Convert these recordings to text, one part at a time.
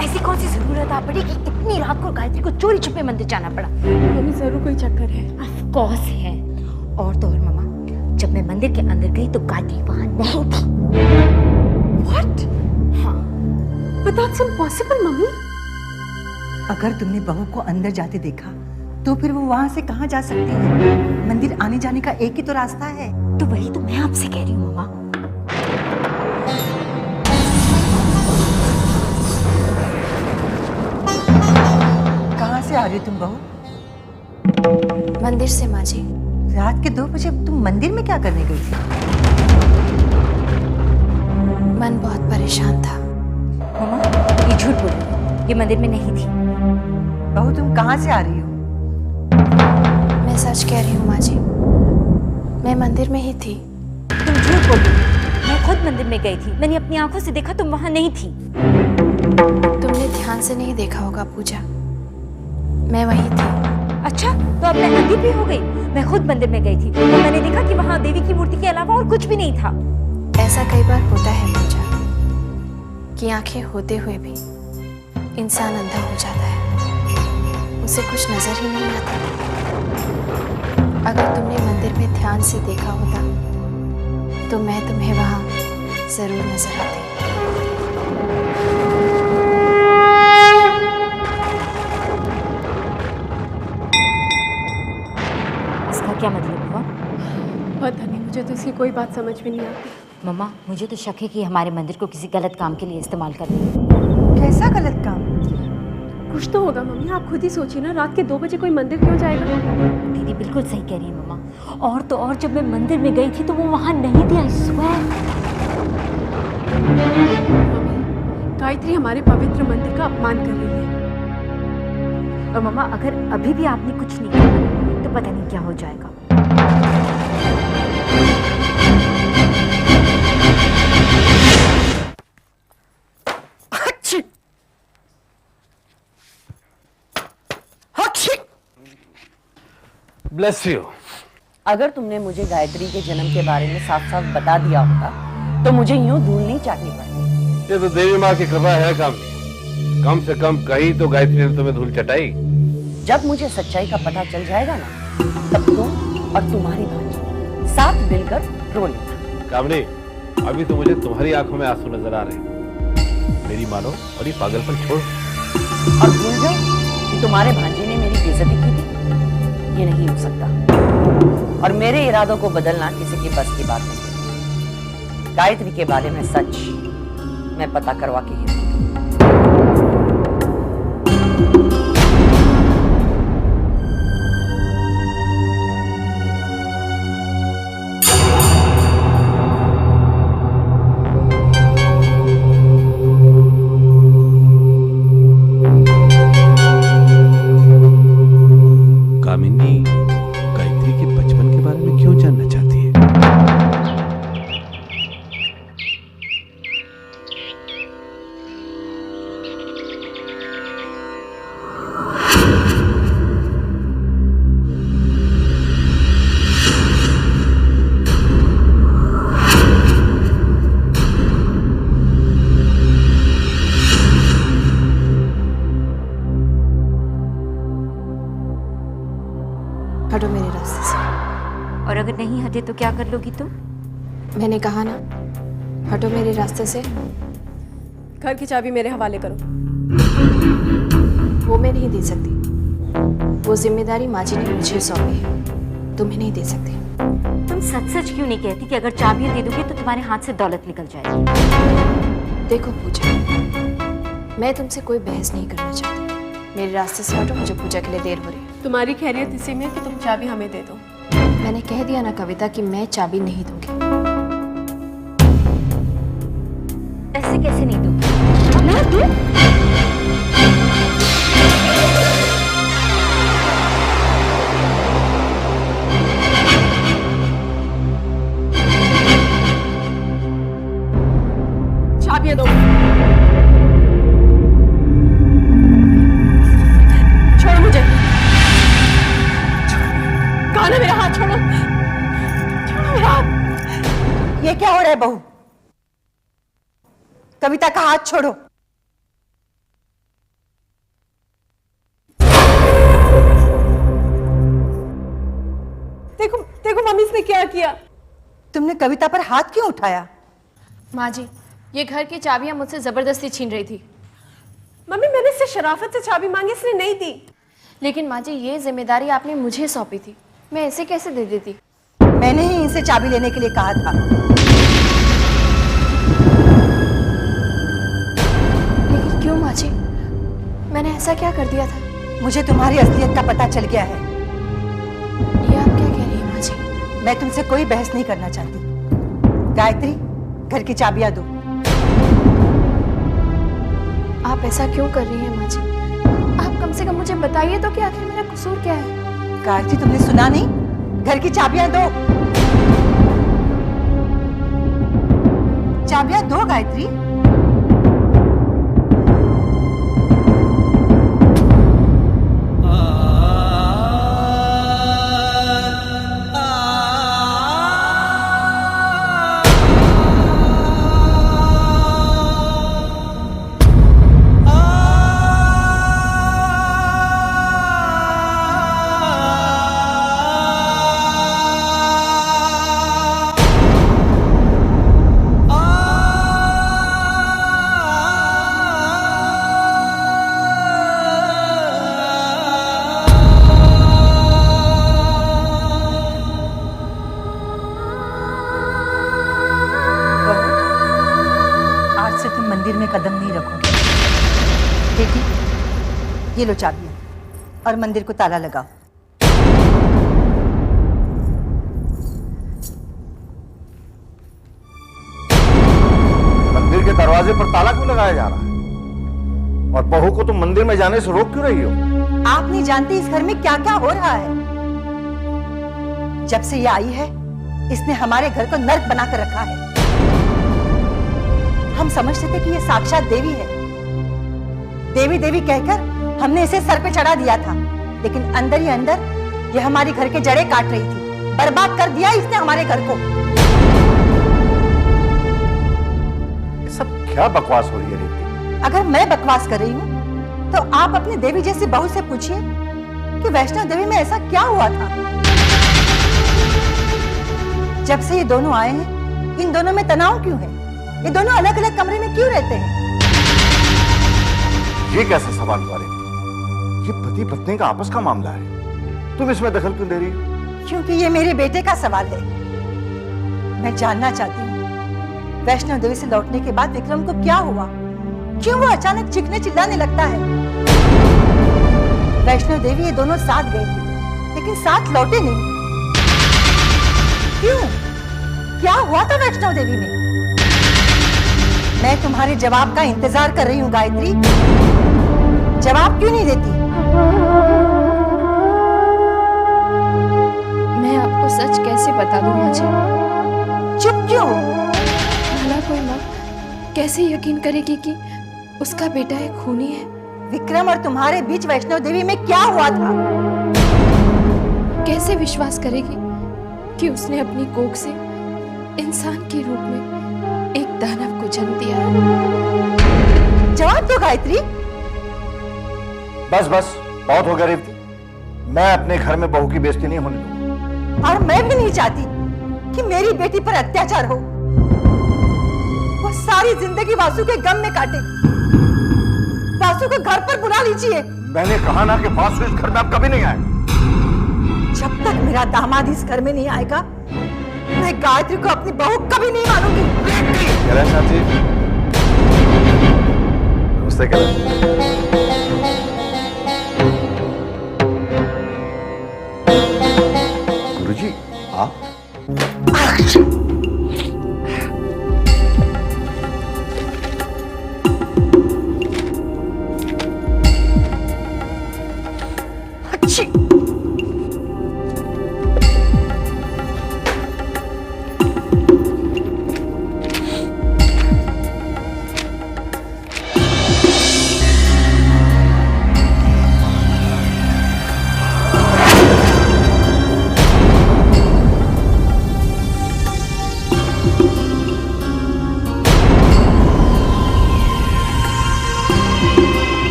ऐसी कौन सी जरूरत आ पड़ी कि इतनी रात को गायत्री को चोरी छुपे मंदिर जाना पड़ा? मम्मी जरूर कोई चक्कर है। ऑफ कोर्स है। और तो और मामा, जब मैं मंदिर के अंदर गई तो गायत्री वहां नहीं थी। What? हाँ। But that's impossible, mummy. अगर तुमने बहू को अंदर जाते देखा तो फिर वो वहां से कहाँ जा सकती है? मंदिर आने जाने का एक ही तो रास्ता है। तो वही तो मैं आपसे कह रही हूँ मामा। कहाँ से आ रही हो तुम बहू? मंदिर से माँ जी। रात के 2 बजे तुम मंदिर में क्या करने गई थी? मन बहुत परेशान था। मामा ये झूठ बोल रही है, ये मंदिर में नहीं थी। बहू तुम कहाँ से आ रही हो? मैं सच कह रही हूँ माँ जी, मैं मंदिर में ही थी। तुम झूठ बोल रही हो। मैं खुद मंदिर में गई थी, मैंने अपनी आंखों से देखा, तुम वहां नहीं थी। तुमने ध्यान से नहीं देखा होगा पूजा, मैं वहीं थी। अच्छा, तो अब मैं अंधी भी हो गई। मैं खुद मंदिर में गई थी और मैंने देखा कि वहां देवी की मूर्ति के अलावा और कुछ भी नहीं था। ऐसा कई बार होता है पूजा कि आंखें होते हुए भी इंसान अंधा हो जाता है, उसे कुछ नजर ही नहीं आता। अगर तुमने मंदिर में ध्यान से देखा होता तो मैं तुम्हें वहां जरूर नजर आती। इसका क्या मतलब हुआ? पता नहीं, मुझे तो इसकी कोई बात समझ में नहीं आती। मम्मा मुझे तो शक है कि हमारे मंदिर को किसी गलत काम के लिए इस्तेमाल कर रही है। कैसा गलत काम? कुछ तो होगा मम्मी, आप खुद ही सोचिए ना, रात के 2 बजे कोई मंदिर क्यों जाएगा? दीदी बिल्कुल सही कह रही है मम्मा। और तो और जब मैं मंदिर में गई थी तो वो वहां नहीं थी। I swear. मम्मी, गायत्री हमारे पवित्र मंदिर का अपमान कर रही है। और मम्मा अगर अभी भी आपने कुछ नहीं किया तो पता नहीं क्या हो जाएगा। Bless you. अगर तुमने मुझे गायत्री के जन्म के बारे में साफ साफ बता दिया होता तो मुझे यूं धूल नहीं चाटनी पड़ती। ये तो देवी माँ की कृपा है कामनी। कम से कम कहीं तो गायत्री ने तुम्हें धूल चटाई। जब मुझे सच्चाई का पता चल जाएगा ना, तब तुम और तुम्हारी भांजी साथ मिलकर रो लेना। कामनी, अभी तो मुझे तुम्हारी आंखों में आंसू नजर आ रहे हैं। मेरी मानो और ये पागलपन छोड़ और भूल जाओ कि तुम्हारे भांजी ने मेरी बेइज्जती की थी। ये नहीं हो सकता और मेरे इरादों को बदलना किसी की बस की बात नहीं। गायत्री के बारे में सच मैं पता करवा के ही रहूंगी। कामिनी गायत्री के बचपन के बारे में क्यों जानना चाहती है? हटो मेरे रास्ते से। और अगर नहीं हटे तो क्या कर लोगी तुम? मैंने कहा ना, हटो मेरे रास्ते से। घर की चाबी मेरे हवाले करो। वो मैं नहीं दे सकती, वो जिम्मेदारी माँ जी ने मुझे सौंपी है, तुम्हें नहीं दे सकती। तुम सच सच क्यों नहीं कहती कि अगर चाबियां दे दोगे तो तुम्हारे हाथ से दौलत निकल जाएगी? देखो पूजा, मैं तुमसे कोई बहस नहीं करना चाहती। मेरे रास्ते से हटो, मुझे पूजा के लिए देर हो रही है। तुम्हारी खैरियत इसी में कि तुम चाबी हमें दे दो। मैंने कह दिया ना कविता कि मैं चाबी नहीं दूंगी। ऐसे कैसे नहीं दूंगी? ना दूं? चाबियां दो। छोड़ो मुझे। कहा ना मेरा हाथ छोड़ो। छोड़ो मेरा हाथ। ये क्या हो रहा है बहू? कविता का हाथ छोड़ो। देखो देखो मम्मी इसने क्या किया। तुमने कविता पर हाथ क्यों उठाया? माँ जी, ये घर की चाबियां मुझसे जबरदस्ती छीन रही थी। मम्मी मैंने इससे शराफत से चाबी मांगी, इसने नहीं दी। लेकिन माँ जी, ये जिम्मेदारी आपने मुझे सौंपी थी, मैं ऐसे कैसे दे देती? मैंने ही इनसे चाबी लेने के लिए कहा था। लेकिन क्यों माँ जी? मैंने ऐसा क्या कर दिया था? मुझे तुम्हारी असलियत का पता चल गया है। ये आप क्या कह रही हैं माँ जी? मैं तुमसे कोई बहस नहीं करना चाहती। गायत्री, घर की चाबियां दो। आप ऐसा क्यों कर रही हैं माँ जी? आप कम से कम मुझे बताइए तो कि आखिर मेरा कसूर क्या है? गायत्री, तुमने सुना नहीं? घर की चाबियां दो। चाबियां दो गायत्री। आज से तुम मंदिर में कदम नहीं रखोगे। बेटी, ये लो चाबियां और मंदिर को ताला लगाओ। मंदिर के दरवाजे पर ताला क्यों लगाया जा रहा है? और बहू को तुम मंदिर में जाने से रोक क्यों रही हो? आप नहीं जानते इस घर में क्या क्या हो रहा है। जब से ये आई है, इसने हमारे घर को नर्क बनाकर रखा है। हम समझते थे कि ये साक्षात देवी है। देवी देवी कहकर हमने इसे सर पे चढ़ा दिया था, लेकिन अंदर ही अंदर ये हमारे घर के जड़ें काट रही थी। बर्बाद कर दिया इसने हमारे घर को। ये सब क्या बकवास हो रही है रीति? अगर मैं बकवास कर रही हूँ तो आप अपनी देवी जैसी बहू से पूछिए कि वैष्णव देवी में ऐसा क्या हुआ था। जब से ये दोनों आए हैं, इन दोनों में तनाव क्यों है? ये दोनों अलग अलग कमरे में क्यों रहते हैं? ये कैसा सवाल हुआ रीति? ये पति पत्नी का आपस का मामला है, तुम इसमें दखल क्यों दे रही हो? क्योंकि ये मेरे बेटे का सवाल है। मैं जानना चाहती हूँ, वैष्णव देवी से लौटने के बाद विक्रम को क्या हुआ? क्यों वो अचानक चीखने चिल्लाने लगता है? वैष्णव देवी ये दोनों साथ गए थे, लेकिन साथ लौटे नहीं। क्यों? क्या हुआ था वैष्णव देवी में? मैं तुम्हारे जवाब का इंतजार कर रही हूँ गायत्री। जवाब क्यों नहीं देती? मैं आपको सच कैसे बता दूं माँ जी? चुप क्यों? भला कोई माँ कैसे यकीन करेगी कि उसका बेटा एक खूनी है? विक्रम और तुम्हारे बीच वैष्णव देवी में क्या हुआ था? कैसे विश्वास करेगी कि उसने अपनी कोख से इंसान के रूप में एक दानव को जन्म दिया है? जवाब दो गायत्री। बस बस, बहुत हो गया रेवती। मैं अपने घर में बहू की बेइज्जती नहीं होने दूंगा। और मैं भी नहीं चाहती कि मेरी बेटी पर अत्याचार हो। वो सारी जिंदगी वासु के गम में काटे। वासु को घर पर बुला लीजिए। मैंने कहा ना कि वासु इस घर में अब कभी नहीं आएगा। जब तक मेरा दामाद इस घर में नहीं आएगा, मैं गायत्री को अपनी बहू कभी नहीं मानूंगी। चाची नमस्ते कैलाश। गुरुजी आप?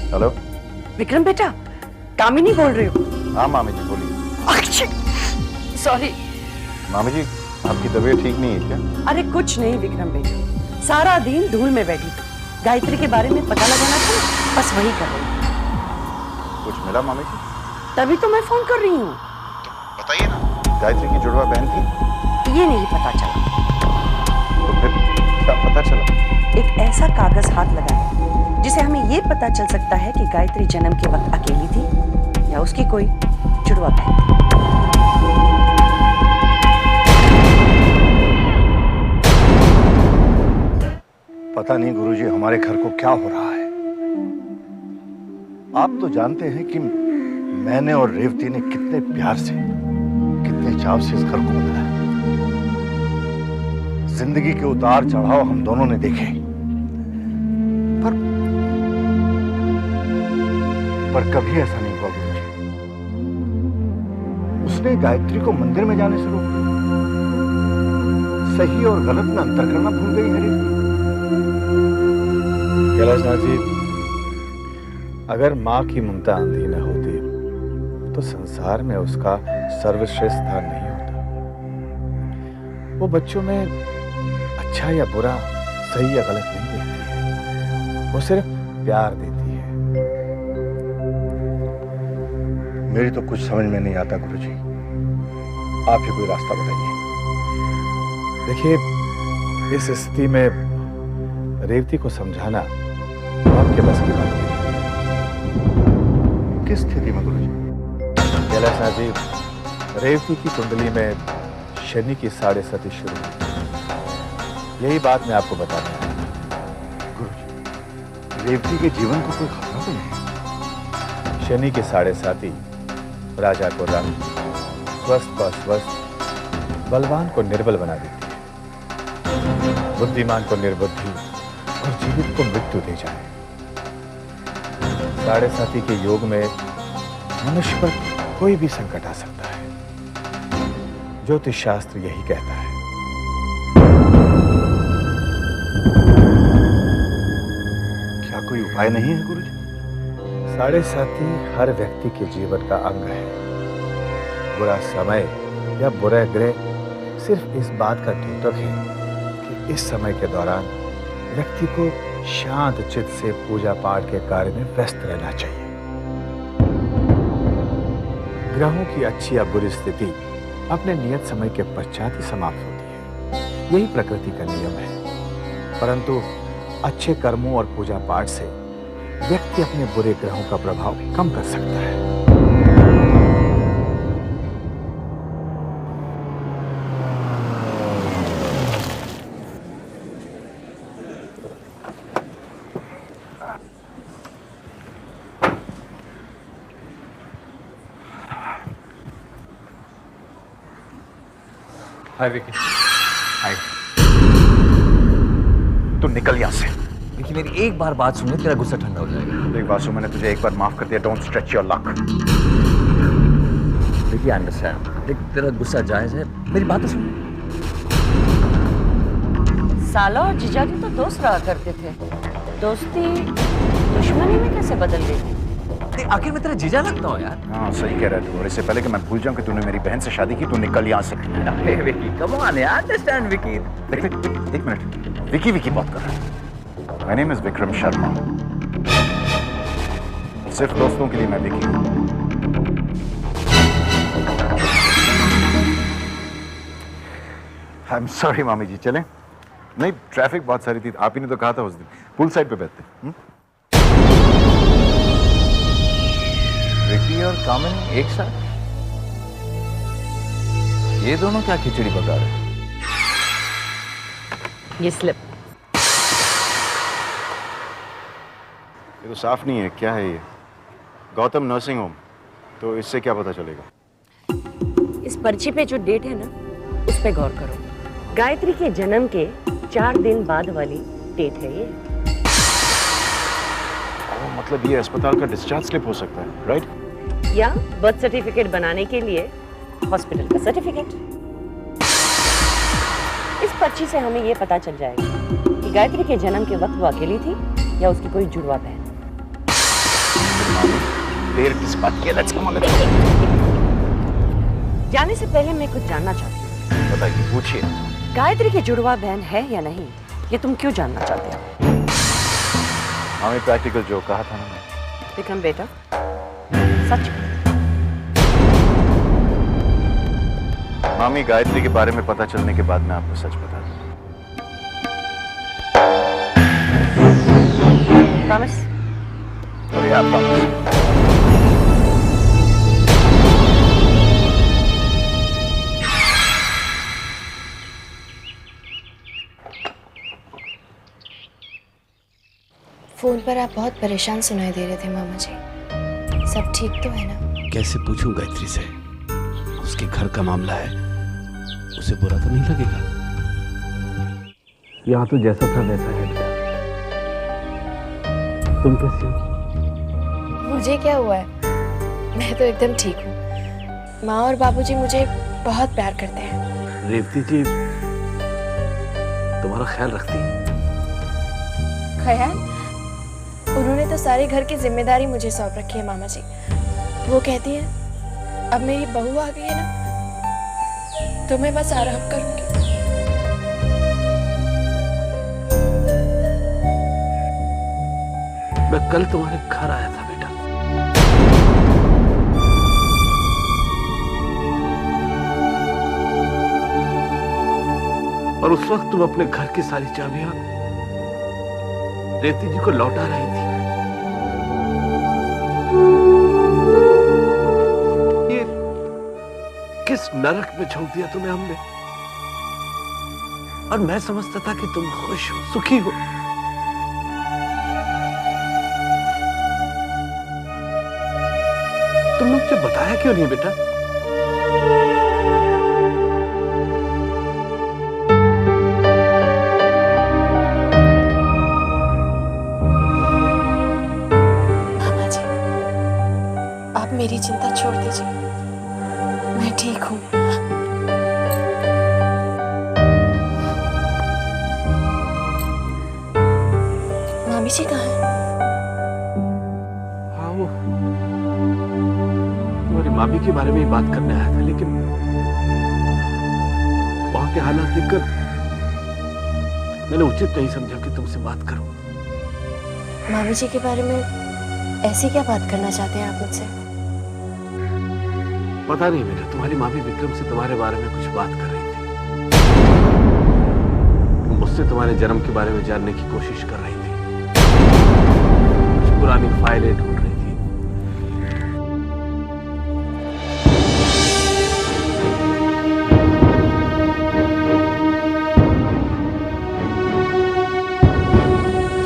हेलो। विक्रम बेटा, कामिनी बोल रही हो? हाँ मामी जी बोलिए। सॉरी। मामी जी आपकी तबीयत ठीक नहीं है क्या? अरे कुछ नहीं विक्रम बेटा, सारा दिन धूल में बैठी थी। गायत्री के बारे में पता लगाना था, बस वही कर रही हूँ। कुछ मिला मामी जी? तभी तो मैं फोन कर रही हूँ। बताइए ना। गायत्री की जुड़वा बहन थी? ये नहीं पता चला। तो फिर क्या पता चला? एक ऐसा कागज हाथ लगा है जिसे हमें ये पता चल सकता है कि गायत्री जन्म के वक्त अकेली थी या उसकी कोई जुड़वा बहन थी। पता नहीं गुरुजी हमारे घर को क्या हो रहा है। आप तो जानते हैं कि मैंने और रेवती ने कितने प्यार से, कितने चाव से इस घर को बनाया। जिंदगी के उतार चढ़ाव हम दोनों ने देखे, पर कभी ऐसा नहीं हुआ गुरुजी। उसने गायत्री को मंदिर में जाने से रोक दिया। सही और गलत में अंतर करना भूल गई है रेवती। कैलाशनाथ जी, अगर माँ की ममता अंधी न होती तो संसार में उसका सर्वश्रेष्ठ स्थान नहीं होता। वो बच्चों में अच्छा या बुरा, सही या गलत नहीं देखती है, वो सिर्फ प्यार देती है। मेरी तो कुछ समझ में नहीं आता गुरुजी, आप ही कोई रास्ता बताइए। देखिए, इस स्थिति में रेवती को समझाना आपके बस की बात नहीं। किस स्थिति में गुरुजी? कैलाशनाथ जी, रेवती की कुंडली में शनि की 7.5 शुरू हुई। यही बात मैं आपको बता रहा हूं। गुरुजी, रेवती के जीवन को कोई खतरा तो नहीं? शनि की 7.5 राजा को रंग, स्वस्थ व स्वस्थ, बलवान को निर्बल बना देती है, बुद्धिमान को निर्बुद्धि और जीवित को मृत्यु दे जाए। 7.5 के योग में मनुष्य पर कोई भी संकट आ सकता है। ज्योतिष शास्त्र यही कहता है। क्या कोई उपाय नहीं है गुरुजी? 7.5 हर व्यक्ति के जीवन का अंग है। बुरा समय या बुरा ग्रह सिर्फ इस बात का द्योतक है कि इस समय के दौरान व्यक्ति को शांत चित्त से पूजा पाठ के कार्य में व्यस्त रहना चाहिए। ग्रहों की अच्छी या बुरी स्थिति अपने नियत समय के पश्चात ही समाप्त होती है। यही प्रकृति का नियम है। परंतु अच्छे कर्मों और पूजा पाठ से व्यक्ति अपने बुरे ग्रहों का प्रभाव कम कर सकता है। हाय विकी। हाय। तू निकल यहां से। विकी, मेरी एक बार बात सुन ले, तेरा गुस्सा ठंडा हो जाएगा। देख वासु, मैंने तुझे एक बार माफ कर दिया। Don't stretch your luck. Vicky, I understand. देख, तेरा गुस्सा जायज है, मेरी बात तो सुन। साला और जीजाजी तो दोस्त रहा करते थे, दोस्ती दुश्मनी में कैसे बदल गई? आखिर में तेरा जीजा लगता हो यार। हाँ सही कह रहा है तू। और इससे पहले कि मैं भूल जाऊं कि तूने मेरी बहन से शादी की, तू निकल यहाँ से। विकी, कम ऑन यार, अंडरस्टैंड विकी। देख एक मिनट, विकी विकी बात कर रहा है। My name is Vikram Sharma. सिर्फ दोस्तों के लिए मैं विकी हूं। आई एम सॉरी मामी जी, चलें? नहीं, ट्रैफिक बहुत सारी थी, आप ही ने तो कहा था उस दिन पुल साइड पे बैठते। विकी और कामिनी एक साथ? ये दोनों क्या खिचड़ी पका रहे हैं? ये स्लिप। ये तो साफ नहीं है, क्या है ये? गौतम नर्सिंग होम, तो इससे क्या पता चलेगा? इस पर्ची पे जो डेट है ना, उस पे गौर करो। गायत्री के जन्म के 4 दिन बाद वाली डेट है ये। मतलब ये अस्पताल का डिस्चार्ज स्लिप हो सकता है, राइट? या बर्थ सर्टिफिकेट बनाने के लिए हॉस्पिटल का सर्टिफिकेट। इस पर्ची से हमें ये पता चल जाएगा कि गायत्री के जन्म के वक्त वो अकेली थी या उसकी कोई जुड़वा बहन। देर किस बात की? जाने से पहले मैं कुछ जानना चाहती हूँ। बताइए, पूछिए। गायत्री की जुड़वा बहन है या नहीं, ये तुम क्यों जानना चाहते हो? हमें प्रैक्टिकल जो कहा था ना मैं। विक्रम बेटा, सच। मामी, गायत्री के बारे में पता चलने के बाद मैं आपको सच बता दूं। प्रॉमिस? अरे आप प्रॉमिस। फोन पर आप बहुत परेशान सुनाई दे रहे थे मामा जी। सब ठीक तो है ना? कैसे पूछूं गायत्री से? उसके घर का मामला है, उसे बुरा तो नहीं लगेगा? यहाँ तो जैसा था वैसा है बेटा। तुम कैसे हो? मुझे क्या हुआ है, मैं तो एकदम ठीक हूँ। माँ और बाबूजी मुझे बहुत प्यार करते हैं। रेवती जी तुम्हारा ख्याल रखती है? ख्याल? उन्होंने तो सारे घर की जिम्मेदारी मुझे सौंप रखी है मामा जी। वो कहती है अब मेरी बहू आ गई है ना, तो मैं बस आराम करूंगी। मैं कल तुम्हारे घर आया था बेटा, और उस वक्त तुम अपने घर की सारी चाबियां रेवती जी को लौटा रही थी। ये किस नरक में झोंक दिया तुम्हें हमने, और मैं समझता था कि तुम खुश हो, सुखी हो। तुमने मुझे बताया क्यों नहीं बेटा? मेरी चिंता छोड़ दीजिए, मैं ठीक हूँ। मामी जी कहाँ हैं? हाँ, वो तुम्हारी मामी के बारे में ही बात करने आया था, लेकिन वहां के हालात देखकर मैंने उचित नहीं समझा कि तुमसे बात करूं। मामी जी के बारे में ऐसी क्या बात करना चाहते हैं आप मुझसे? पता नहीं बेटा, तुम्हारी मामी विक्रम से तुम्हारे बारे में कुछ बात कर रही थी। मुझसे तुम्हारे जन्म के बारे में जानने की कोशिश कर रही थी। कुछ पुरानी फाइलें ढूंढ रही थी।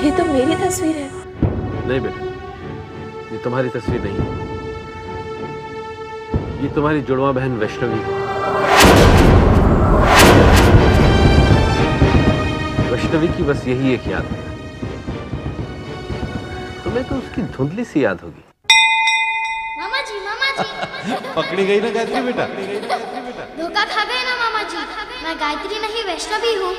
ये तो मेरी तस्वीर है। नहीं बेटा, ये तुम्हारी तस्वीर नहीं है। ये तुम्हारी जुड़वा बहन वैष्णवी है। वैष्णवी की बस यही एक याद है। तुम्हें तो उसकी धुंधली सी याद होगी। मामा जी पकड़ी गई ना गायत्री बेटा? धोखा खा गए ना मामा जी, मैं गायत्री नहीं वैष्णवी हूँ।